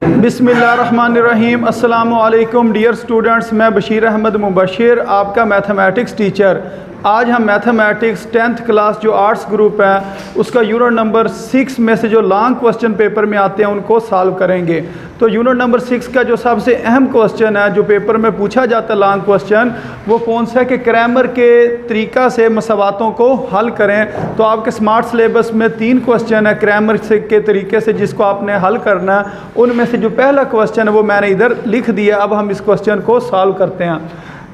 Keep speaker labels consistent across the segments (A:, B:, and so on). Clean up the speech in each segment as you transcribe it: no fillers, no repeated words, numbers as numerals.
A: बिस्मिल्लाहिर्रहमानिर्रहीम। अस्सलामु अलैकुम डियर स्टूडेंट्स, मैं बशीर अहमद मुबशिर, आपका मैथमेटिक्स टीचर। आज हम मैथमेटिक्स 10th क्लास जो आर्ट्स ग्रुप है उसका यूनिट नंबर 6 में से जो लॉन्ग क्वेश्चन पेपर में आते हैं उनको सॉल्व करेंगे। तो यूनिट नंबर 6 का जो सबसे अहम क्वेश्चन है जो पेपर में पूछा जाता है लॉन्ग क्वेश्चन, वो कौन सा है कि क्रैमर के तरीक़ा से मसवातों को हल करें। तो आपके स्मार्ट सिलेबस में 3 क्वेश्चन है क्रैमर से के तरीके से जिसको आपने हल करना है। उनमें से जो पहला क्वेश्चन है वो मैंने इधर लिख दिया। अब हम इस क्वेश्चन को सॉल्व करते हैं।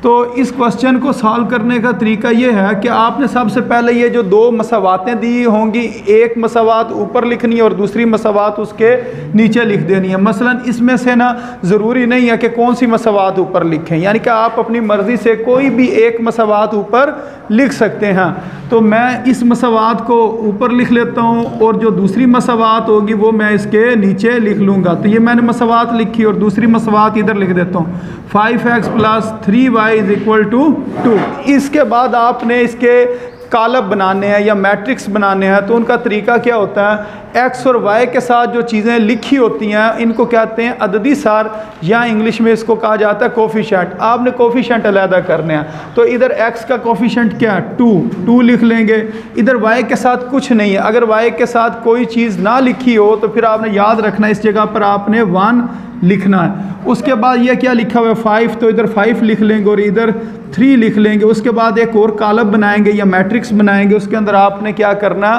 A: तो इस क्वेश्चन को सॉल्व करने का तरीका ये है कि आपने सबसे पहले ये जो 2 मसवातें दी होंगी, एक मसवात ऊपर लिखनी है और दूसरी मसवात उसके नीचे लिख देनी है। मसलन इसमें से ना ज़रूरी नहीं है कि कौन सी मसवात ऊपर लिखें, यानी कि आप अपनी मर्ज़ी से कोई भी एक मसवात ऊपर लिख सकते हैं। तो मैं इस मसवात को ऊपर लिख लेता हूँ और जो दूसरी मसवात होगी वो मैं इसके नीचे लिख लूँगा। तो ये मैंने मसवात लिखी और दूसरी मसवात इधर लिख देता हूँ। 5x + 3y = 2। इसके बाद आपने इसके कॉलम बनाने हैं या मैट्रिक्स बनाने हैं। तो उनका तरीका क्या होता है, x और y के साथ जो चीज़ें लिखी होती हैं इनको कहते हैं अददी सार, या इंग्लिश में इसको कहा जाता है कोफिशेंट। आपने कोफिशेंट अलहदा करने हैं। तो इधर x का कोफिशेंट क्या है, 2 लिख लेंगे। इधर y के साथ कुछ नहीं है। अगर y के साथ कोई चीज़ ना लिखी हो तो फिर आपने याद रखना इस जगह पर आपने 1 लिखना है। उसके बाद ये क्या लिखा हुआ है 5, तो इधर 5 लिख लेंगे और इधर 3 लिख लेंगे। उसके बाद एक और कॉलम बनाएंगे या मैट्रिक्स बनाएंगे। उसके अंदर आपने क्या करना,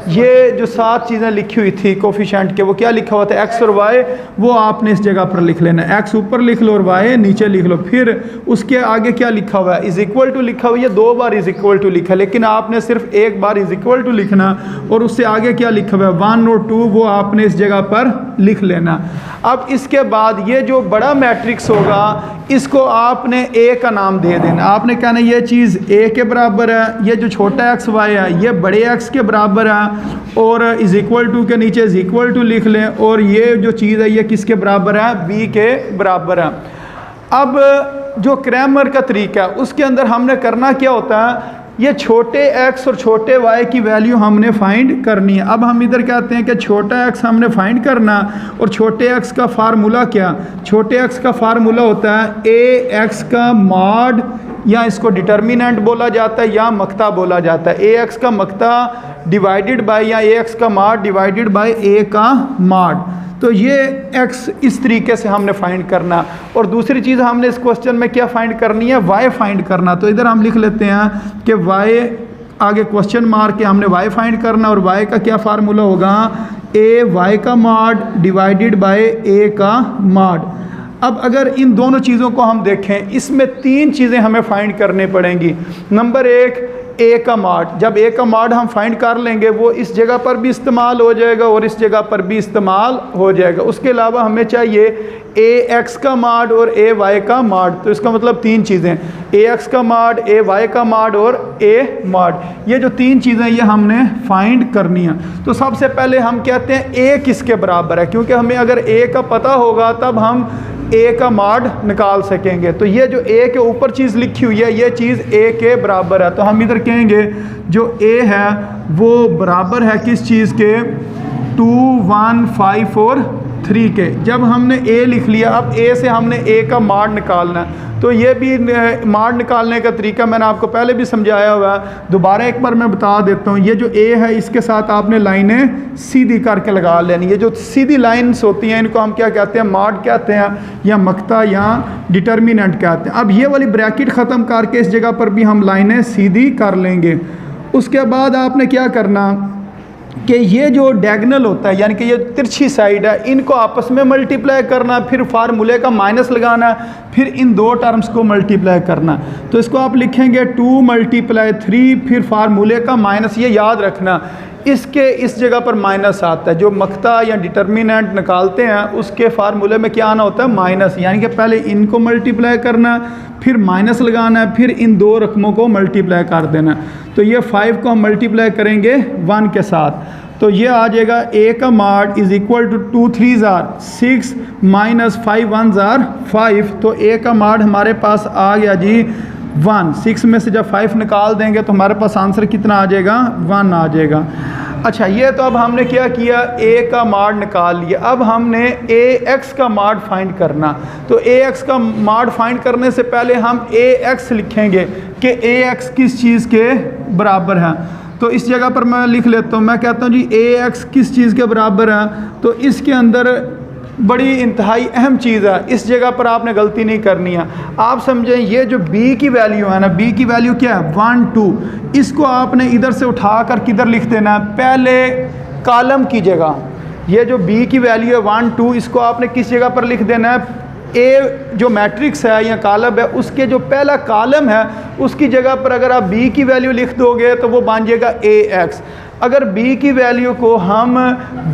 A: ये जो 7 चीज़ें लिखी हुई थी कोफिशेंट के, वो क्या लिखा हुआ था x और y, वो आपने इस जगह पर लिख लेना। x ऊपर लिख लो और y नीचे लिख लो। फिर उसके आगे क्या लिखा हुआ है, = लिखा हुआ है। 2 बार = लिखा, लेकिन आपने सिर्फ एक बार = लिखना। और उससे आगे क्या लिखा हुआ है 1 और 2, वो आपने इस जगह पर लिख लेना। अब इसके बाद ये जो बड़ा मैट्रिक्स होगा इसको आपने a का नाम दे देना। आपने कहना ये चीज़ a के बराबर है, ये जो छोटा x y है ये बड़े x के बराबर है, और = के नीचे = लिख लें। और ये जो चीज़ है ये किसके बराबर है, b के बराबर है। अब जो क्रैमर का तरीका है उसके अंदर हमने करना क्या होता है, ये छोटे x और छोटे y की वैल्यू हमने फाइंड करनी है। अब हम इधर कहते हैं कि छोटा x हमने फाइंड करना, और छोटे x का फार्मूला क्या, छोटे x का फार्मूला होता है ax का मॉड, या इसको डिटर्मिनेंट बोला जाता है या मक्ता बोला जाता है। ax का मक्ता डिवाइडेड बाय, या ax का मॉड डिवाइडेड बाय a का मॉड। तो ये x इस तरीके से हमने फाइंड करना। और दूसरी चीज़ हमने इस क्वेश्चन में क्या फाइंड करनी है, y फाइंड करना। तो इधर हम लिख लेते हैं कि y आगे क्वेश्चन मार्क के हमने y फाइंड करना, और y का क्या फार्मूला होगा, y का मॉड डिवाइडेड बाय a का मॉड। अब अगर इन दोनों चीज़ों को हम देखें, इसमें 3 चीज़ें हमें फाइंड करनी पड़ेंगी। नंबर 1 a का मॉड। जब a का मॉड हम फाइंड कर लेंगे वो इस जगह पर भी इस्तेमाल हो जाएगा और इस जगह पर भी इस्तेमाल हो जाएगा। उसके अलावा हमें चाहिए ax का मॉड और ay का मॉड। तो इसका मतलब 3 चीज़ें, ax का मॉड, ay का मॉड और a मॉड। ये जो 3 चीज़ें ये हमने फाइंड करनी है। तो सबसे पहले हम कहते हैं a किसके बराबर है, क्योंकि हमें अगर a का पता होगा तब हम a का मॉड निकाल सकेंगे। तो ये जो a के ऊपर चीज़ लिखी हुई है ये चीज़ a के बराबर है। तो हम इधर कहेंगे जो a है वो बराबर है किस चीज़ के, 2, 1, 5 और 3 के। जब हमने a लिख लिया, अब a से हमने a का मॉड निकालना है। तो ये भी मॉड निकालने का तरीका मैंने आपको पहले भी समझाया हुआ है, दोबारा एक बार मैं बता देता हूँ। ये जो a है इसके साथ आपने लाइनें सीधी करके लगा लेनी। ये जो सीधी लाइंस होती हैं इनको हम क्या कहते हैं, मॉड कहते हैं, या मक्ता या डिटर्मिनेंट कहते हैं। अब ये वाली ब्रैकेट ख़त्म करके इस जगह पर भी हम लाइनें सीधी कर लेंगे। उसके बाद आपने क्या करना कि ये जो डायगोनल होता है, यानी कि ये तिरछी साइड है, इनको आपस में मल्टीप्लाई करना, फिर फार्मूले का माइनस लगाना, फिर इन 2 टर्म्स को मल्टीप्लाई करना। तो इसको आप लिखेंगे 2 × 3, फिर फार्मूले का माइनस। ये याद रखना इसके इस जगह पर माइनस आता है। जो मक्ता या डिटर्मिनेंट निकालते हैं उसके फार्मूले में क्या आना होता है, माइनस। यानी कि पहले इनको मल्टीप्लाई करना, फिर माइनस लगाना है, फिर इन 2 रकमों को मल्टीप्लाई कर देना। तो ये 5 को हम मल्टीप्लाई करेंगे 1 के साथ। तो ये आ जाएगा a का mod = 2 3s are 6 - 5 1s are 5। तो a का मॉड हमारे पास आ गया जी 1। 6 में से जब 5 निकाल देंगे तो हमारे पास आंसर कितना आ जाएगा, 1 आ जाएगा। अच्छा, ये तो अब हमने क्या किया, ए का माड निकाल लिया। अब हमने ए एक्स का माड फाइंड करना। तो ए एक्स का माड फाइंड करने से पहले हम ए एक्स लिखेंगे कि ए एक्स किस चीज़ के बराबर है। तो इस जगह पर मैं लिख लेता हूँ, मैं कहता हूँ जी ए एक्स किस चीज़ के बराबर है। तो इसके अंदर बड़ी इंतहाई अहम चीज़ है, इस जगह पर आपने गलती नहीं करनी है। आप समझें, ये जो b की वैल्यू है ना, b की वैल्यू क्या है 1 2, इसको आपने इधर से उठाकर किधर लिख देना है, पहले कॉलम की जगह। ये जो b की वैल्यू है 1 2, इसको आपने किस जगह पर लिख देना है, ए जो मैट्रिक्स है या कॉलम है उसके जो पहला कॉलम है उसकी जगह पर अगर आप b की वैल्यू लिख दोगे तो वो बन जाएगा ए एक्स। अगर b की वैल्यू को हम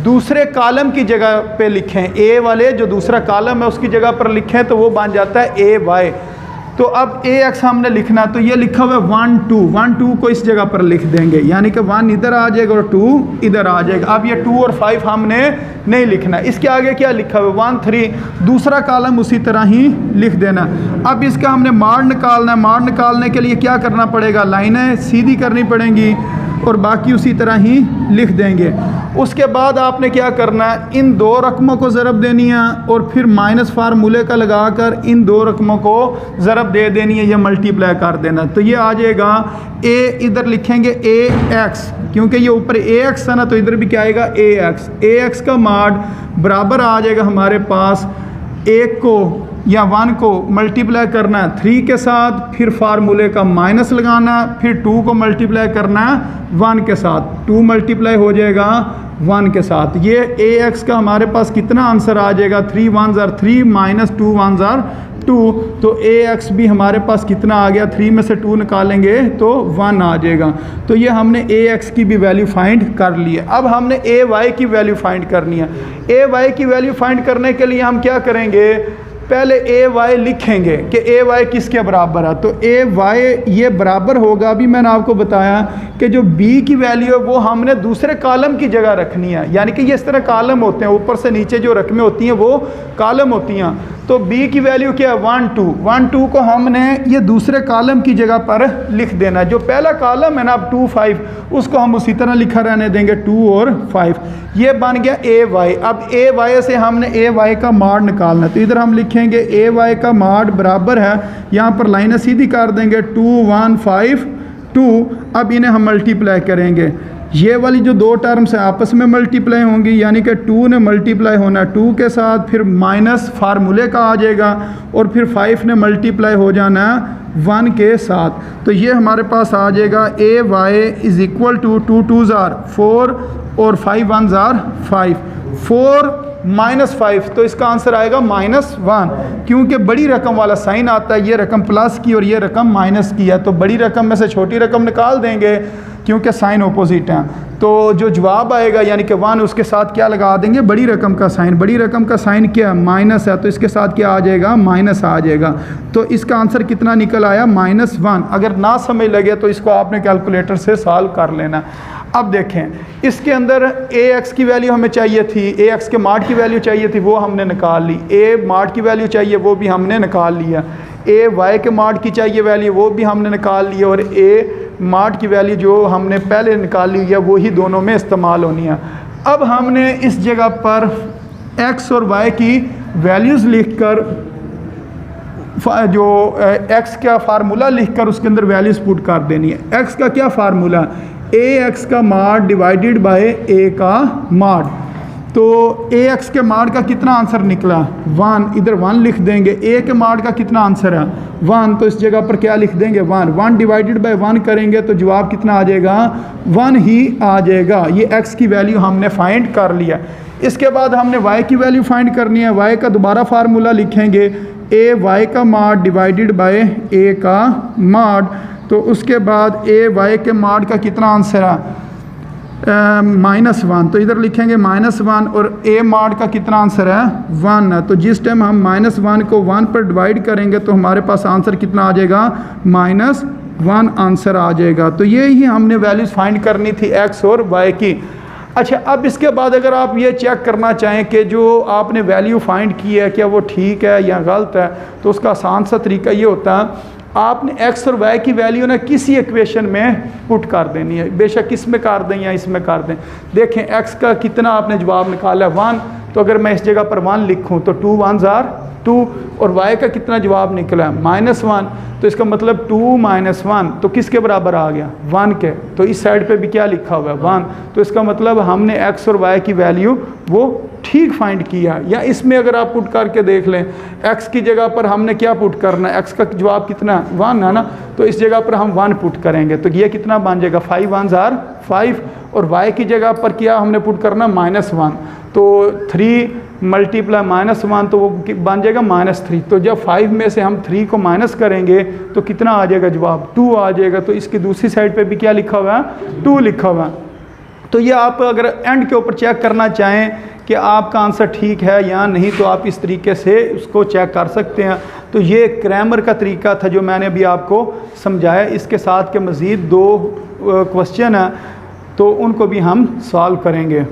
A: दूसरे कॉलम की जगह पे लिखें, a वाले जो दूसरा कॉलम है उसकी जगह पर लिखें तो वो बन जाता है ए वाई। तो अब ए एक्स हमने लिखना, तो ये लिखा हुआ है 1 2, 1 2 को इस जगह पर लिख देंगे, यानी कि 1 इधर आ जाएगा और 2 इधर आ जाएगा। अब ये 2 और 5 हमने नहीं लिखना। इसके आगे क्या लिखा हुआ है 1 3, दूसरा कॉलम उसी तरह ही लिख देना। अब इसका हमने माड निकालना है। माड निकालने के लिए क्या करना पड़ेगा, लाइनें सीधी करनी पड़ेंगी और बाकी उसी तरह ही लिख देंगे। उसके बाद आपने क्या करना है, इन दो रकमों को ज़रब देनी है और फिर माइनस फार्मूले का लगाकर इन दो रकमों को ज़रब दे देनी है या मल्टीप्लाई कर देना। तो ये आ जाएगा ए, इधर लिखेंगे ए एक्स, क्योंकि ये ऊपर ए एक्स है ना, तो इधर भी क्या आएगा ए एक्स। ए एक्स का माड बराबर आ जाएगा हमारे पास, एक को या 1 को मल्टीप्लाई करना है 3 के साथ, फिर फार्मूले का माइनस लगाना, फिर 2 को मल्टीप्लाई करना है 1 के साथ, 2 मल्टीप्लाई हो जाएगा 1 के साथ। ये ए एक्स का हमारे पास कितना आंसर आ जाएगा, 3 1s are 3 minus 2 1s are 2। तो ए एक्स भी हमारे पास कितना आ गया, 3 में से 2 निकालेंगे तो 1 आ जाएगा। तो ये हमने ए एक्स की भी वैल्यू फाइंड कर ली है। अब हमने ए वाई की वैल्यू फाइंड करनी है। ए वाई की वैल्यू फाइंड करने के लिए हम क्या करेंगे, पहले ए वाई लिखेंगे कि ए वाई किसके बराबर है। तो ए वाई ये बराबर होगा, अभी मैंने आपको बताया कि जो बी की वैल्यू है वो हमने दूसरे कॉलम की जगह रखनी है, यानी कि ये इस तरह कॉलम होते हैं, ऊपर से नीचे जो रकमें होती हैं वो कॉलम होती हैं। तो बी की वैल्यू क्या है 1 2, 1 2 को हमने ये दूसरे कॉलम की जगह पर लिख देना है। जो पहला कॉलम है ना, अब 2 5, उसको हम उसी तरह लिखा रहने देंगे 2 और 5। ये बन गया ए वाई। अब ए वाई से हमने ए वाई का माड निकालना है, तो इधर हम लिखेंगे ए वाई का माड बराबर है, यहाँ पर लाइनें सीधी कर देंगे 2 1 5 2। अब इन्हें हम मल्टीप्लाई करेंगे, ये वाली जो दो टर्म्स हैं आपस में मल्टीप्लाई होंगी, यानी कि 2 ने मल्टीप्लाई होना 2 के साथ, फिर माइनस फार्मूले का आ जाएगा और फिर 5 ने मल्टीप्लाई हो जाना 1 के साथ। तो ये हमारे पास आ जाएगा A Y is equal to 2 2s are 4 और 5 1s are 5, 4 माइनस 5, तो इसका आंसर आएगा -1, क्योंकि बड़ी रकम वाला साइन आता है, ये रकम प्लस की और ये रकम माइनस की है। तो बड़ी रकम में से छोटी रकम निकाल देंगे क्योंकि साइन अपोजिट हैं। तो जो जवाब आएगा यानी कि 1, उसके साथ क्या लगा देंगे, बड़ी रकम का साइन। बड़ी रकम का साइन क्या है, माइनस है, तो इसके साथ क्या आ जाएगा, माइनस आ जाएगा। तो इसका आंसर कितना निकल आया, -1। अगर ना समझ लगे तो इसको आपने कैलकुलेटर से सॉल्व कर लेना। अब देखें, इसके अंदर ए एक्स की वैल्यू हमें चाहिए थी, ए एक्स के माड की वैल्यू चाहिए थी, वो हमने निकाल ली। ए माड की वैल्यू चाहिए, वो भी हमने निकाल लिया। ए वाई के माड की चाहिए वैल्यू, वो भी हमने निकाल ली। और ए माड की वैल्यू जो हमने पहले निकाल ली है वो ही दोनों में इस्तेमाल होनी है। अब हमने इस जगह पर एक्स और वाई की वैल्यूज़ लिखकर, जो एक्स का फार्मूला लिखकर उसके अंदर वैल्यूज़ पुट कर देनी है। एक्स का क्या फार्मूला, ए एक्स का माड डिवाइडेड बाय ए का माड। तो ए एक्स के माड का कितना आंसर निकला, 1, इधर 1 लिख देंगे। ए के माड का कितना आंसर है 1, तो इस जगह पर क्या लिख देंगे 1, 1 डिवाइडेड बाय 1 करेंगे तो जवाब कितना आ जाएगा, 1 ही आ जाएगा। ये एक्स की वैल्यू हमने फाइंड कर लिया। इसके बाद हमने वाई की वैल्यू फाइंड करनी है। वाई का दोबारा फार्मूला लिखेंगे, ए वाई का माड डिवाइडेड बाय ए का माड। तो उसके बाद ए वाई के माड का कितना आंसर है, -1, तो इधर लिखेंगे -1 और ए माड का कितना आंसर है 1 है। तो जिस टाइम हम -1 को 1 पर डिवाइड करेंगे तो हमारे पास आंसर कितना आ जाएगा, -1 आंसर आ जाएगा। तो ये ही हमने वैल्यूज़ फाइंड करनी थी एक्स और वाई की। अच्छा, अब इसके बाद अगर आप ये चेक करना चाहें कि जो आपने वैल्यू फाइंड की है क्या वो ठीक है या गलत है, तो उसका आसान सा तरीका ये होता है, आपने एक्स और वाई की वैल्यू ना किसी इक्वेशन में पुट कर देनी है, बेशक इसमें कर दें या इसमें कर दें। देखें एक्स का कितना आपने जवाब निकाला है 1, तो अगर मैं इस जगह पर 1 लिखूं तो 2 1s are 2, और y का कितना जवाब निकला है -1, तो इसका मतलब 2 - 1 तो किसके बराबर आ गया 1 के। तो इस साइड पे भी क्या लिखा हुआ है 1, तो इसका मतलब हमने x और y की वैल्यू वो ठीक फाइंड किया। या इसमें अगर आप पुट करके देख लें, x की जगह पर हमने क्या पुट करना है, x का जवाब कितना 1 है ना, तो इस जगह पर हम 1 पुट करेंगे तो ये कितना बन जाएगा 5 1s are 5, और y की जगह पर क्या हमने पुट करना -1, तो 3 मल्टीप्लाई -1 तो वो बन जाएगा -3। तो जब 5 में से हम 3 को माइनस करेंगे तो कितना आ जाएगा जवाब 2 आ जाएगा। तो इसकी दूसरी साइड पे भी क्या लिखा हुआ है 2 लिखा हुआ है। तो ये आप अगर एंड के ऊपर चेक करना चाहें कि आपका आंसर ठीक है या नहीं, तो आप इस तरीके से उसको चेक कर सकते हैं। तो ये क्रैमर का तरीका था जो मैंने अभी आपको समझाया। इसके साथ के मज़ीद 2 क्वेश्चन हैं तो उनको भी हम सॉल्व करेंगे।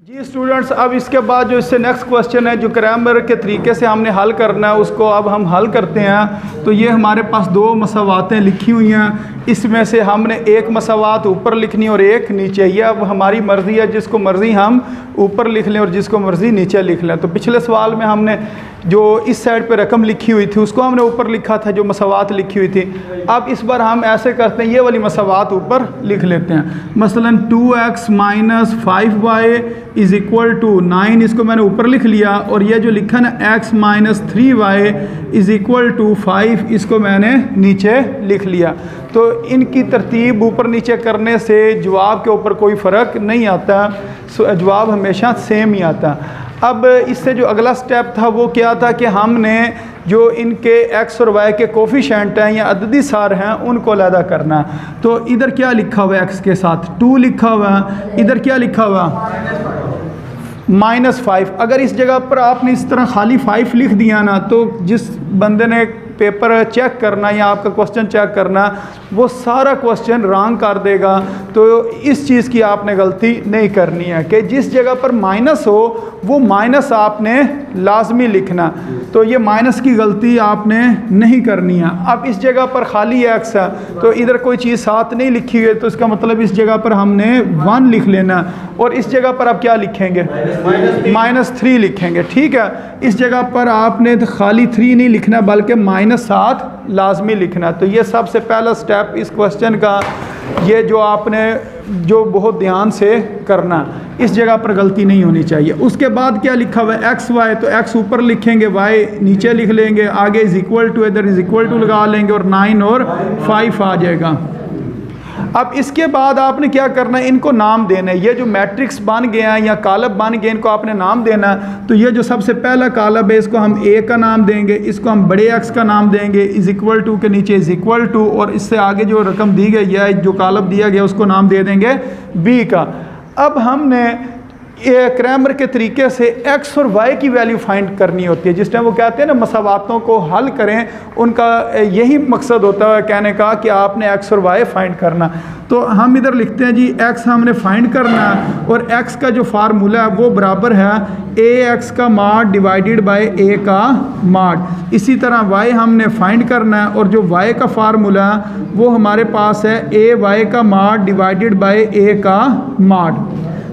A: जी स्टूडेंट्स, अब इसके बाद जो इससे नेक्स्ट क्वेश्चन है जो क्रैमर के तरीके से हमने हल करना है उसको अब हम हल करते हैं। तो ये हमारे पास 2 मसावातें लिखी हुई हैं, इसमें से हमने एक मसावात ऊपर लिखनी और एक नीचे। ये अब हमारी मर्ज़ी है, जिसको मर्ज़ी हम ऊपर लिख लें और जिसको मर्ज़ी नीचे लिख लें। तो पिछले सवाल में हमने जो इस साइड पे रकम लिखी हुई थी उसको हमने ऊपर लिखा था, जो मसावात लिखी हुई थी। अब इस बार हम ऐसे करते हैं, ये वाली मसावात ऊपर लिख लेते हैं। मसलन 2x - 5y = 9, इसको मैंने ऊपर लिख लिया। और ये जो लिखा ना x - 3y = 5, इसको मैंने नीचे लिख लिया। तो इनकी तरतीब ऊपर नीचे करने से जवाब के ऊपर कोई फ़र्क नहीं आता, जवाब हमेशा सेम ही आता। अब इससे जो अगला स्टेप था वो क्या था कि हमने जो इनके x और y के कोफिशेंट हैं या अददी सार हैं उनको अलहदा करना। तो इधर क्या लिखा हुआ है, x के साथ 2 लिखा हुआ है, इधर क्या लिखा हुआ -5। अगर इस जगह पर आपने इस तरह खाली 5 लिख दिया ना, तो जिस बंदे ने पेपर चेक करना या आपका क्वेश्चन चेक करना वो सारा क्वेश्चन रॉन्ग कर देगा। तो इस चीज़ की आपने गलती नहीं करनी है कि जिस जगह पर माइनस हो वो माइनस आपने लाजमी लिखना। तो ये माइनस की गलती आपने नहीं करनी है। अब इस जगह पर खाली x है तो इधर कोई चीज़ साथ नहीं लिखी है, तो इसका मतलब इस जगह पर हमने 1 लिख लेना, और इस जगह पर आप क्या लिखेंगे -3 लिखेंगे। ठीक है, इस जगह पर आपने तो खाली 3 नहीं लिखना बल्कि -7 लाजमी लिखना। तो ये सबसे पहला स्टेप इस क्वेश्चन का, ये जो आपने जो बहुत ध्यान से करना, इस जगह पर गलती नहीं होनी चाहिए। उसके बाद क्या लिखा हुआ है x y, तो x ऊपर लिखेंगे y नीचे लिख लेंगे, आगे = इधर = लगा लेंगे और 9 और 5 आ जाएगा। अब इसके बाद आपने क्या करना है, इनको नाम देना है। ये जो मैट्रिक्स बन गया है या कॉलम बन गए इनको आपने नाम देना है। तो ये जो सबसे पहला कॉलम है इसको हम a का नाम देंगे, इसको हम बड़े x का नाम देंगे, = के नीचे = और इससे आगे जो रकम दी गई है जो कॉलम दिया गया उसको नाम दे देंगे b का। अब हमने ये क्रैमर के तरीके से x और y की वैल्यू फाइंड करनी होती है। जिस टाइम वो कहते हैं ना मसावातों को हल करें, उनका यही मकसद होता है कहने का कि आपने x और y फाइंड करना। तो हम इधर लिखते हैं जी x हमने फाइंड करना है, और x का जो फार्मूला है वो बराबर है ax का माड डिवाइडेड बाय a का माड। इसी तरह y हमने फाइंड करना है, और जो y का फार्मूला वो हमारे पास है ay का माड डिवाइडेड बाय a का माड।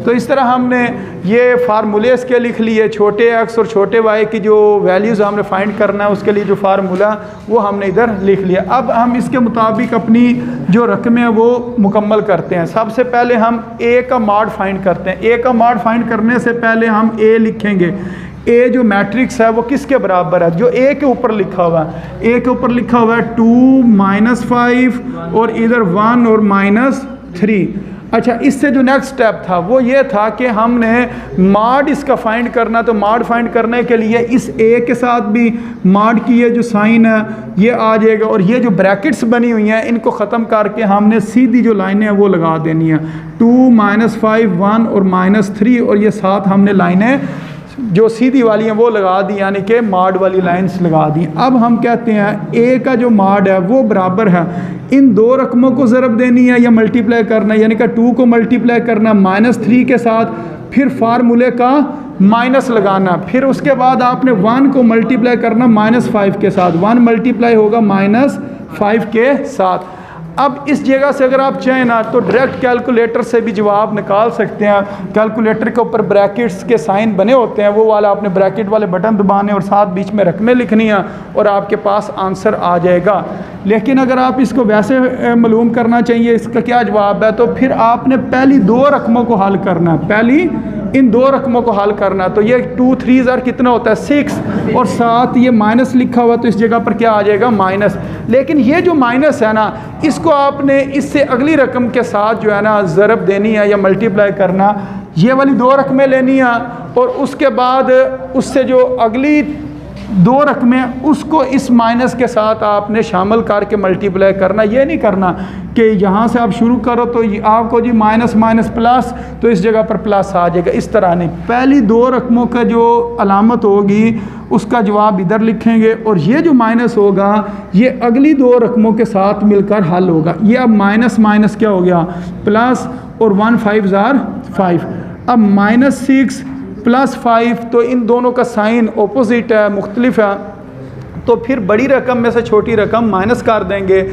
A: तो इस तरह हमने ये फार्मूले इसके लिख लिए, छोटे x और छोटे y की जो वैल्यूज़ हमने फाइंड करना है उसके लिए जो फार्मूला वो हमने इधर लिख लिया। अब हम इसके मुताबिक अपनी जो रकमें हैं वो मुकम्मल करते हैं। सबसे पहले हम a का माड फाइंड करते हैं। a का माड फाइंड करने से पहले हम a लिखेंगे। a जो मैट्रिक्स है वो किसके बराबर है, जो a के ऊपर लिखा हुआ है। a के ऊपर लिखा हुआ है 2 - 5 और इधर 1 और -3। अच्छा, इससे जो नेक्स्ट स्टेप था वो ये था कि हमने माड इसका फाइंड करना। तो माड फाइंड करने के लिए इस a के साथ भी माड की ये जो साइन है ये आ जाएगा, और ये जो ब्रैकेट्स बनी हुई हैं इनको ख़त्म करके हमने सीधी जो लाइनें हैं वो लगा देनी है। 2 - 5 1 और -3, और ये साथ हमने लाइनें जो सीधी वाली हैं वो लगा दी, यानी कि माड वाली लाइंस लगा दी। अब हम कहते हैं a का जो माड है वो बराबर है, इन 2 रकमों को ज़रब देनी है या मल्टीप्लाई करना है, यानी कि 2 को मल्टीप्लाई करना -3 के साथ, फिर फार्मूले का माइनस लगाना, फिर उसके बाद आपने 1 को मल्टीप्लाई करना -5 के साथ। 1 मल्टीप्लाई होगा 5 के साथ। अब इस जगह से अगर आप चाहें ना तो डायरेक्ट कैलकुलेटर से भी जवाब निकाल सकते हैं। कैलकुलेटर के ऊपर ब्रैकेट्स के साइन बने होते हैं, वो वाला आपने ब्रैकेट वाले बटन दबाने और साथ बीच में रकमें लिखनी है और आपके पास आंसर आ जाएगा। लेकिन अगर आप इसको वैसे मालूम करना चाहिए इसका क्या जवाब है, तो फिर आपने पहली 2 रकमों को हल करना है, पहली इन 2 रकमों को हल करना है। तो ये 2 3 कितना होता है 6 और साथ ये माइनस लिखा हुआ, तो इस जगह पर क्या आ जाएगा माइनस। लेकिन ये जो माइनस है ना, इसको आपने इससे अगली रकम के साथ जो है ना ज़रब देनी है या मल्टीप्लाई करना। ये वाली 2 रकमें लेनी है और उसके बाद उससे जो अगली 2 रकमें उसको इस माइनस के साथ आपने शामिल करके मल्टीप्लाई करना। ये नहीं करना कि यहाँ से आप शुरू करो तो आपको जी माइनस माइनस प्लस, तो इस जगह पर प्लस आ जाएगा, इस तरह नहीं। पहली 2 रकमों का जो अलामत होगी उसका जवाब इधर लिखेंगे और ये जो माइनस होगा ये अगली 2 रकमों के साथ मिलकर हल होगा। ये अब माइनस माइनस क्या हो गया प्लस और 1 5 5। अब -6 + 5, तो इन दोनों का साइन ऑपोजिट है, मुख्तलिफ है, तो फिर बड़ी रकम में से छोटी रकम माइनस कर देंगे।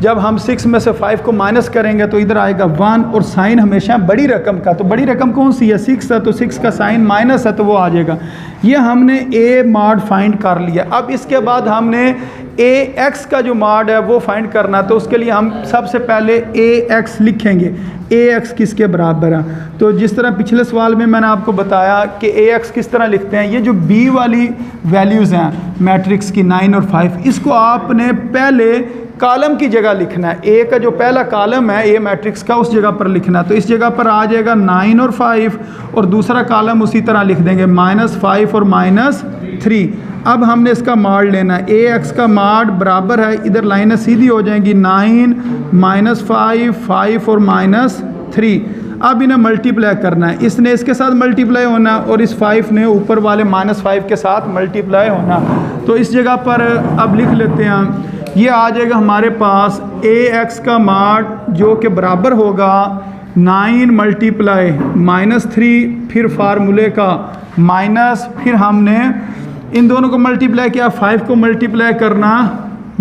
A: जब हम 6 में से 5 को माइनस करेंगे तो इधर आएगा 1 और साइन हमेशा बड़ी रकम का, तो बड़ी रकम कौन सी है 6 है, तो 6 का साइन माइनस है तो वो आ जाएगा। ये हमने a मॉड फाइंड कर लिया। अब इसके बाद हमने ax का जो मॉड है वो फाइंड करना, तो उसके लिए हम सबसे पहले ax लिखेंगे। ax किसके बराबर है, तो जिस तरह पिछले सवाल में मैंने आपको बताया कि ax किस तरह लिखते हैं, ये जो b वाली वैल्यूज़ हैं मैट्रिक्स की 9 और 5, इसको आपने पहले कॉलम की जगह लिखना है। ए का जो पहला कॉलम है ए मैट्रिक्स का उस जगह पर लिखना है, तो इस जगह पर आ जाएगा 9 और 5 और दूसरा कॉलम उसी तरह लिख देंगे -5 और -3। अब हमने इसका मॉड लेना है। ए एक्स का मॉड बराबर है, इधर लाइनें सीधी हो जाएंगी 9 -5 5 और -3। अब इन्हें मल्टीप्लाई करना है, इसने इसके साथ मल्टीप्लाई होना और इस 5 ने ऊपर वाले -5 के साथ मल्टीप्लाई होना। तो इस जगह पर अब लिख लेते हैं, ये आ जाएगा हमारे पास ax का मॉड जो कि बराबर होगा 9 मल्टीप्लाई -3, फिर फार्मूले का माइनस, फिर हमने इन दोनों को मल्टीप्लाई किया, 5 को मल्टीप्लाई करना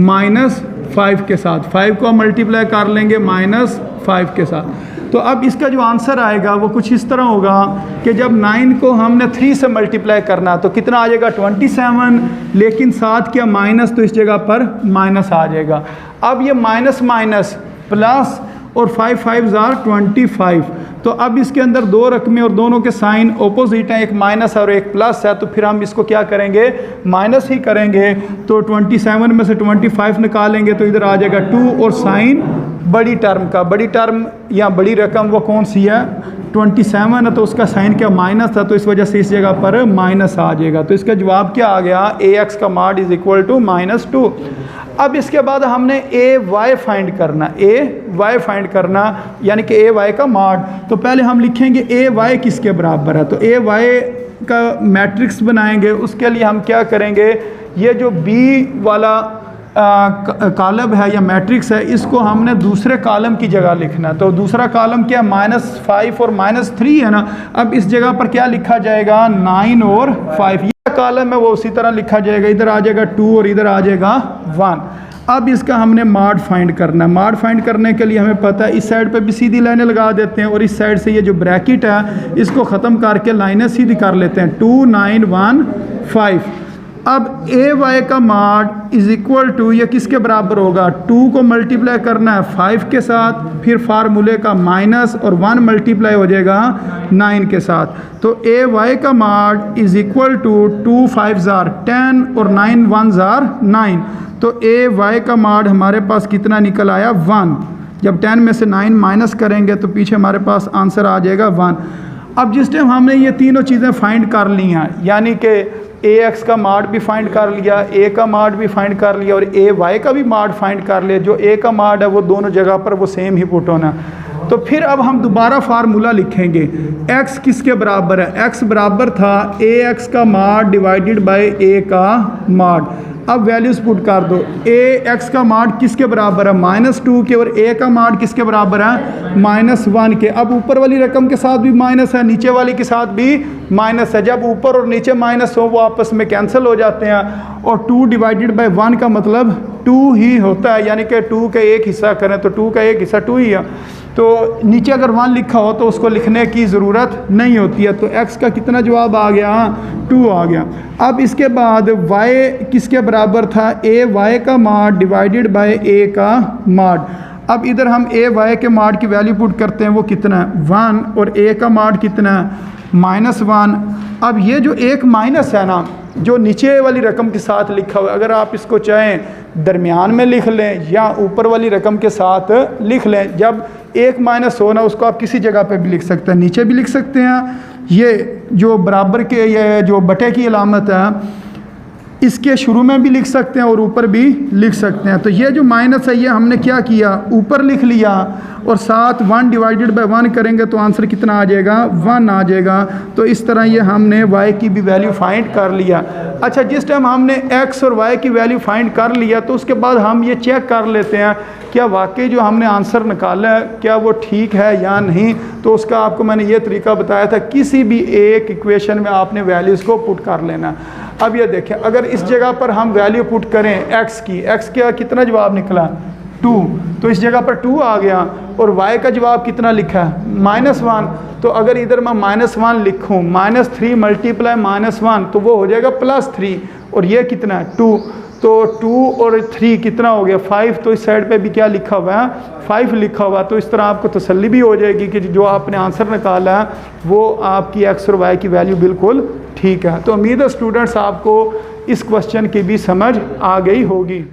A: -5 के साथ, 5 को मल्टीप्लाई कर लेंगे -5 के साथ। तो अब इसका जो आंसर आएगा वो कुछ इस तरह होगा कि जब 9 को हमने 3 से मल्टीप्लाई करना तो कितना आ जाएगा 27, लेकिन साथ क्या माइनस, तो इस जगह पर माइनस आ जाएगा। अब ये माइनस माइनस प्लस और 5 5 25, तो अब इसके अंदर 2 रकमें और दोनों के साइन ऑपोजिट हैं, एक माइनस और एक प्लस है, तो फिर हम इसको क्या करेंगे माइनस ही करेंगे। तो 27 में से 25 निकालेंगे तो इधर आ जाएगा 2 और साइन बड़ी टर्म का, बड़ी टर्म या बड़ी रकम वो कौन सी है 27 है, तो उसका साइन क्या माइनस था, तो इस वजह से इस जगह पर माइनस आ जाएगा। तो इसका जवाब क्या आ गया ax का मॉड इज इक्वल टू -2। अब इसके बाद हमने ay फाइंड करना, ay फाइंड करना यानी कि ay का मॉड। तो पहले हम लिखेंगे ay किसके बराबर है, तो ay का मैट्रिक्स बनाएंगे। उसके लिए हम क्या करेंगे, ये जो b वाला कॉलम है या मैट्रिक्स है इसको हमने दूसरे कॉलम की जगह लिखना। तो दूसरा कॉलम क्या -5 और -3 है ना, अब इस जगह पर क्या लिखा जाएगा 9 और 5। ये कॉलम है वो उसी तरह लिखा जाएगा, इधर आ जाएगा 2 और इधर आ जाएगा 1। अब इसका हमने मॉड फाइंड करना है। मॉड फाइंड करने के लिए हमें पता है इस साइड पे भी सीधी लाइनें लगा देते हैं और इस साइड से ये जो ब्रैकेट है इसको ख़त्म करके लाइनें सीधी कर लेते हैं 2 9 1 5। अब ay का मॉड इज इक्वल टू ये किसके बराबर होगा, 2 को मल्टीप्लाई करना है 5 के साथ, फिर फार्मूले का माइनस और 1 मल्टीप्लाई हो जाएगा 9 के साथ। तो ay का मॉड इज इक्वल टू 2 5 10 और 9 1 9। तो ay का मॉड हमारे पास कितना निकल आया 1। जब 10 में से 9 माइनस करेंगे तो पीछे हमारे पास आंसर आ जाएगा 1। अब जिस टाइम हमने ये तीनों चीज़ें फाइंड कर ली हैं, यानी कि ax का मॉड भी फाइंड कर लिया, a का मॉड भी फाइंड कर लिया और ay का भी मॉड फाइंड कर लिया, जो a का मॉड है वो दोनों जगह पर वो सेम ही पुट होना। तो फिर अब हम दोबारा फार्मूला लिखेंगे, x किसके बराबर है, x बराबर था ax का मॉड डिवाइडेड बाय a का मॉड। अब वैल्यूज पुट कर दो, ax का मॉड किसके बराबर है -2 के और a का मॉड किसके बराबर है -1 के। अब ऊपर वाली रकम के साथ भी माइनस है, नीचे वाली के साथ भी माइनस है। जब ऊपर और नीचे माइनस हो वो आपस में कैंसिल हो जाते हैं और 2 डिवाइडेड बाय 1 का मतलब 2 ही होता है, यानी कि 2 का एक हिस्सा करें तो 2 का एक हिस्सा 2 ही है। तो नीचे अगर 1 लिखा हो तो उसको लिखने की ज़रूरत नहीं होती है। तो x का कितना जवाब आ गया? 2 आ गया। अब इसके बाद y किसके बराबर था? a y का माड डिवाइडेड बाय a का माड। अब इधर हम a y के माड की वैल्यू पुट करते हैं, वो कितना है? 1, और a का माड कितना है? -1। अब ये जो एक माइनस है ना, जो नीचे वाली रकम के साथ लिखा हुआ है, अगर आप इसको चाहें दरमियान में लिख लें या ऊपर वाली रकम के साथ लिख लें, जब एक माइनस हो ना उसको आप किसी जगह पे भी लिख सकते हैं, नीचे भी लिख सकते हैं। ये जो बराबर के ये जो बटे की अलामत है इसके शुरू में भी लिख सकते हैं और ऊपर भी लिख सकते हैं। तो ये जो माइनस है ये हमने क्या किया? ऊपर लिख लिया, और साथ 1 डिवाइडेड बाय 1 करेंगे तो आंसर कितना आ जाएगा? 1 आ जाएगा। तो इस तरह ये हमने y की भी वैल्यू फाइंड कर लिया। अच्छा, जिस टाइम हमने x और y की वैल्यू फाइंड कर लिया तो उसके बाद हम ये चेक कर लेते हैं क्या वाकई जो हमने आंसर निकाला है क्या वो ठीक है या नहीं। तो उसका आपको मैंने ये तरीका बताया था, किसी भी एक इक्वेशन में आपने वैल्यूज़ को पुट कर लेना। अब ये देखें, अगर इस जगह पर हम वैल्यू पुट करें x की, x का कितना जवाब निकला? 2, तो इस जगह पर 2 आ गया। और y का जवाब कितना लिखा है? -1। तो अगर इधर मैं -1 लिखूँ, -3 मल्टीप्लाई -1 तो वो हो जाएगा +3, और ये कितना है? 2। तो 2 और 3 कितना हो गया? 5। तो इस साइड पे भी क्या लिखा हुआ है? 5 लिखा हुआ। तो इस तरह आपको तसल्ली भी हो जाएगी कि जो आपने आंसर निकाला है वो आपकी x और y की वैल्यू बिल्कुल ठीक है। तो उम्मीद है स्टूडेंट्स आपको इस क्वेश्चन की भी समझ आ गई होगी।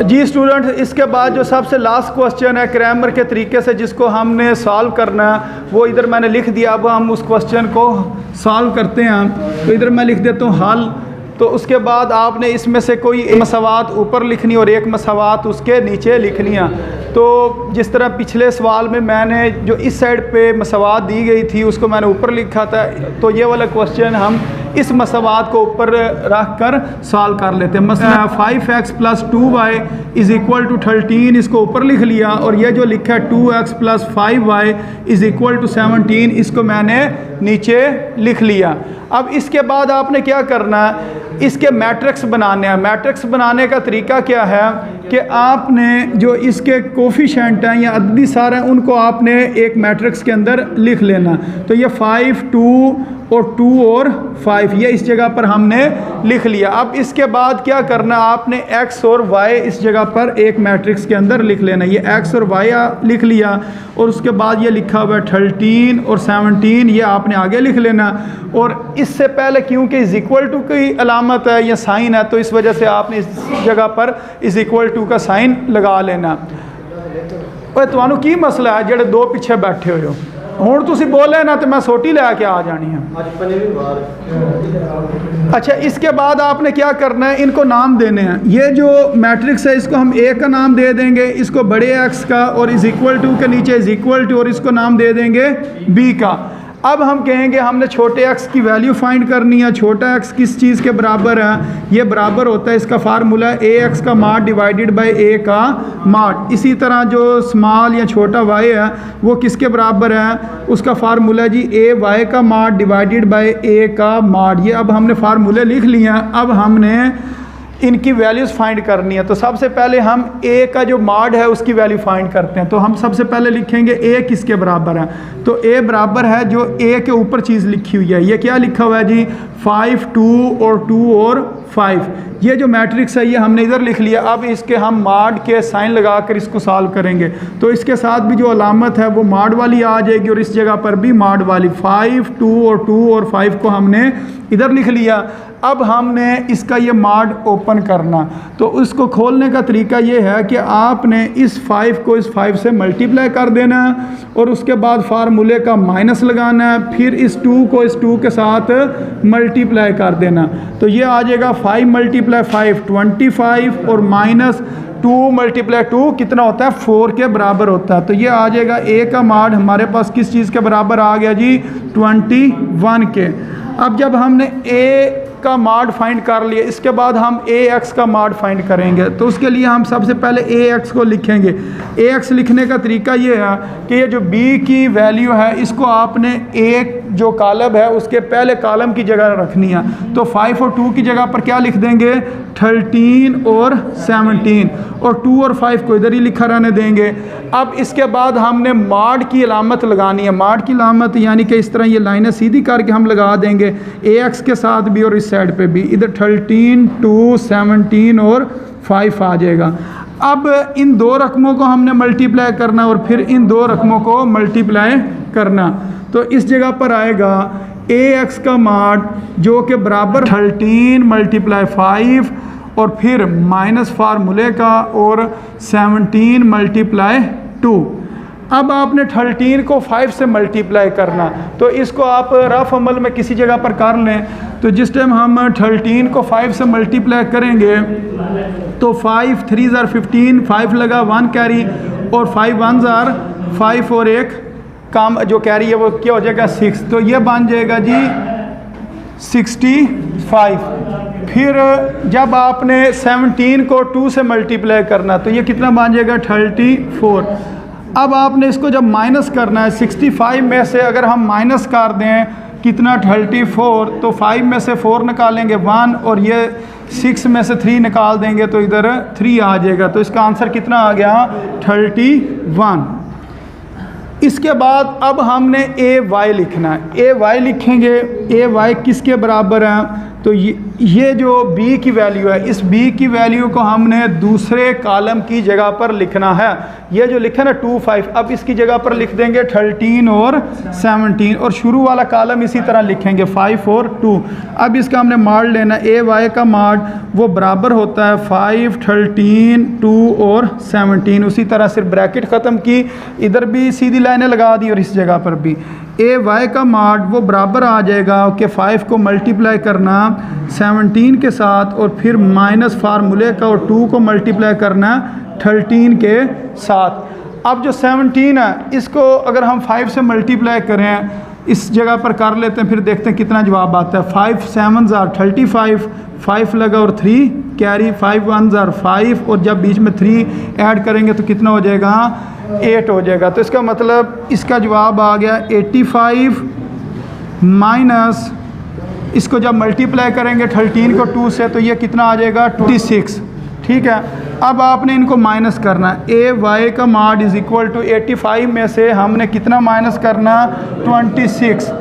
A: जी स्टूडेंट्स, इसके बाद जो सबसे लास्ट क्वेश्चन है क्रैमर के तरीके से जिसको हमने सॉल्व करना है वो इधर मैंने लिख दिया। अब हम उस क्वेश्चन को सॉल्व करते हैं। तो इधर मैं लिख देता हूँ हल। तो उसके बाद आपने इसमें से कोई एक मसावात ऊपर लिखनी और एक मसावात उसके नीचे लिखनी है। तो जिस तरह पिछले सवाल में मैंने जो इस साइड पे मसावात दी गई थी उसको मैंने ऊपर लिखा था, तो ये वाला क्वेश्चन हम इस मसावात को ऊपर रख कर सॉल्व कर लेते हैं। मसला 5x + 2y = 13, इसको ऊपर लिख लिया, और ये जो लिखा है 2x + 5y = 17, इसको मैंने नीचे लिख लिया। अब इसके बाद आपने क्या करना है? इसके मैट्रिक्स बनाने हैं। मैट्रिक्स बनाने का तरीका क्या है कि आपने जो इसके कोफिशिएंट हैं या अददी सार हैं उनको आपने एक मैट्रिक्स के अंदर लिख लेना। तो ये 5, 2 और 2 और 5 ये इस जगह पर हमने लिख लिया। अब इसके बाद क्या करना, आपने x और y इस जगह पर एक मैट्रिक्स के अंदर लिख लेना। ये x और y लिख लिया, और उसके बाद ये लिखा हुआ है 13 और 17, ये आपने आगे लिख लेना। और इससे पहले क्योंकि = की अलामत है या साइन है, तो इस वजह से आपने इस जगह पर = का साइन लगा लेना। और तुहानू की मसला है जेडे दो पीछे बैठे हुए हो? हुण तुसी बोले ना तो मैं सोटी लैके आ जानी है। अच्छा, इसके बाद आपने क्या करना है? इनको नाम देने हैं। ये जो मैट्रिक्स है इसको हम a का नाम दे देंगे, इसको बड़े x का, और = के नीचे = और इसको नाम दे देंगे b का। अब हम कहेंगे हमने छोटे x की वैल्यू फाइंड करनी है। छोटा x किस चीज़ के बराबर है? ये बराबर होता है, इसका फार्मूला ax का माड डिवाइडेड बाय a का माड। इसी तरह जो स्मॉल या छोटा y है वो किसके बराबर है? उसका फार्मूला जी ay का माड डिवाइडेड बाय a का माड। ये अब हमने फार्मूले लिख लिए हैं। अब हमने इनकी वैल्यूज़ फाइंड करनी है। तो सबसे पहले हम a का जो माड है उसकी वैल्यू फाइंड करते हैं। तो हम सबसे पहले लिखेंगे a किसके बराबर है? तो a बराबर है जो a के ऊपर चीज़ लिखी हुई है। ये क्या लिखा हुआ है जी? 5, 2 और 2 और 5। ये जो मैट्रिक्स है ये हमने इधर लिख लिया। अब इसके हम माड के साइन लगा कर इसको सॉल्व करेंगे। तो इसके साथ भी जो अलामत है वो माड वाली आ जाएगी, और इस जगह पर भी माड वाली। 5, 2 और 5 को हमने इधर लिख लिया। अब हमने इसका ये माड ओपन करना। तो उसको खोलने का तरीका ये है कि आपने इस 5 को इस 5 से मल्टीप्लाई कर देना है, और उसके बाद फार्मूले का माइनस लगाना है, फिर इस 2 को इस 2 के साथ मल्टीप्लाई कर देना। तो ये आ जाएगा 5 × 5 25, और -2 × 2 कितना होता है? 4 के बराबर होता है। तो ये आ जाएगा a का माड हमारे पास किस चीज़ के बराबर आ गया जी? 21 के। अब जब हमने a का माड फाइंड कर लिया, इसके बाद हम ax का माड फाइंड करेंगे। तो उसके लिए हम सबसे पहले ax को लिखेंगे। ax लिखने का तरीका ये है कि ये जो b की वैल्यू है इसको आपने a जो कॉलम है उसके पहले कॉलम की जगह रखनी है। तो 5 और 2 की जगह पर क्या लिख देंगे, 13 और 17, और 2 और 5 को इधर ही लिखा रहने देंगे। अब इसके बाद हमने मॉड की अलामत लगानी है। मॉड की अलामत यानी कि इस तरह ये लाइनें सीधी करके हम लगा देंगे AX के साथ भी और इस साइड पे भी। इधर 13, 2, 17 और 5 आ जाएगा। अब इन दो रकमों को हमने मल्टीप्लाई करना और फिर इन दो रकमों को मल्टीप्लाई करना। तो इस जगह पर आएगा AX का मॉड जो कि बराबर 13 मल्टीप्लाई 5 और फिर माइनस फार्मूले का और 17 मल्टीप्लाई 2। अब आपने 13 को 5 से मल्टीप्लाई करना, तो इसको आप रफ अमल में किसी जगह पर कर लें। तो जिस टाइम हम 13 को 5 से मल्टीप्लाई करेंगे तो 5 3 ज़ार 15, 5 लगा 1 कैरी और 5 1 ज़ार 5 और एक काम जो कैरी है वो क्या हो जाएगा 6। तो ये बन जाएगा जी 65। फिर जब आपने 17 को 2 से मल्टीप्लाई करना तो ये कितना बन जाएगा 34। अब आपने इसको जब माइनस करना है 65 में से अगर हम माइनस कर दें कितना 34, तो 5 में से 4 निकालेंगे 1 और ये 6 में से 3 निकाल देंगे तो इधर 3 आ जाएगा। तो इसका आंसर कितना आ गया 31। इसके बाद अब हमने AY लिखना है। AY लिखेंगे, AY किसके बराबर है, तो ये जो B की वैल्यू है इस B की वैल्यू को हमने दूसरे कॉलम की जगह पर लिखना है। ये जो लिखा ना 2 5, अब इसकी जगह पर लिख देंगे 13 और 17 और शुरू वाला कॉलम इसी तरह लिखेंगे 5 और 2। अब इसका हमने मॉड लेना, AY का मॉड वो बराबर होता है 5 13 2 और 17। उसी तरह सिर्फ ब्रैकेट ख़त्म की, इधर भी सीधी लाइनें लगा दी और इस जगह पर भी। AY का मॉड वो बराबर आ जाएगा कि 5 को मल्टीप्लाई करना 17 के साथ और फिर माइनस फार्मूले का और 2 को मल्टीप्लाई करना 13 के साथ। अब जो 17 है इसको अगर हम 5 से मल्टीप्लाई करें इस जगह पर कर लेते हैं, फिर देखते हैं कितना जवाब आता है। 5 7 ज़ार 35, 5 लगा और 3 कैरी, 5 1 ज़ार 5 और जब बीच में 3 ऐड करेंगे तो कितना हो जाएगा 8 हो जाएगा। तो इसका मतलब इसका जवाब आ गया 85 माइनस इसको जब मल्टीप्लाई करेंगे 13 को 2 से तो ये कितना आ जाएगा 26। ठीक है, अब आपने इनको माइनस करना है। AY का मॉड इज़ इक्वल टू 85 में से हमने कितना माइनस करना 26।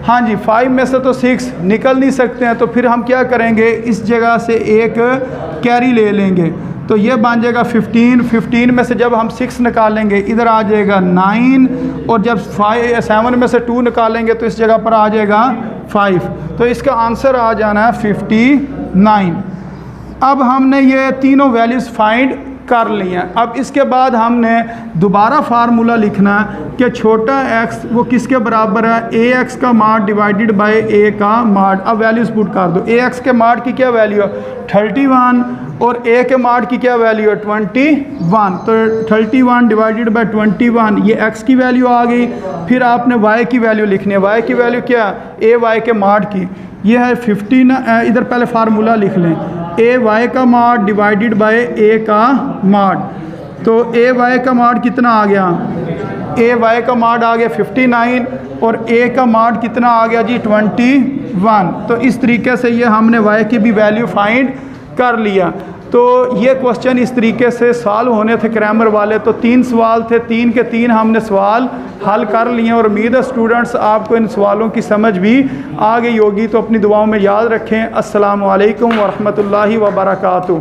A: हाँ जी, 5 में से तो 6 निकल नहीं सकते हैं, तो फिर हम क्या करेंगे इस जगह से एक कैरी ले लेंगे तो ये बन जाएगा 15। 15 में से जब हम 6 निकालेंगे इधर आ जाएगा 9 और जब 7 में से 2 निकालेंगे तो इस जगह पर आ जाएगा 5। तो इसका आंसर आ जाना है 59। अब हमने ये तीनों वैल्यूज़ फाइंड कर ली हैं। अब इसके बाद हमने दोबारा फार्मूला लिखना है कि छोटा x वो किसके बराबर है, AX का मॉड डिवाइडेड बाय A का मॉड। अब वैल्यूज़ पुट कर दो। AX के मॉड की क्या वैल्यू है 31 और A के मॉड की क्या वैल्यू है 21। तो 31 डिवाइडेड बाय 21 ये x की वैल्यू आ गई। फिर आपने y की वैल्यू लिखनी है। y की वैल्यू क्या है AY के मॉड की, ये है 15। इधर पहले फार्मूला लिख लें, AY का मॉड डिवाइडेड बाय A का मॉड। तो AY का मॉड कितना आ गया, AY का मॉड आ गया 59 और A का मॉड कितना आ गया जी 21। तो इस तरीके से ये हमने y की भी वैल्यू फाइंड कर लिया। तो ये क्वेश्चन इस तरीके से सॉल्व होने थे ग्रामर वाले। तो 3 सवाल थे, 3 के 3 हमने सवाल हल कर लिए और उम्मीद है स्टूडेंट्स आपको इन सवालों की समझ भी आ गई होगी। तो अपनी दुआओं में याद रखें। अस्सलामु अलैकुम वरहमतुल्लाहि वबरकातुहू।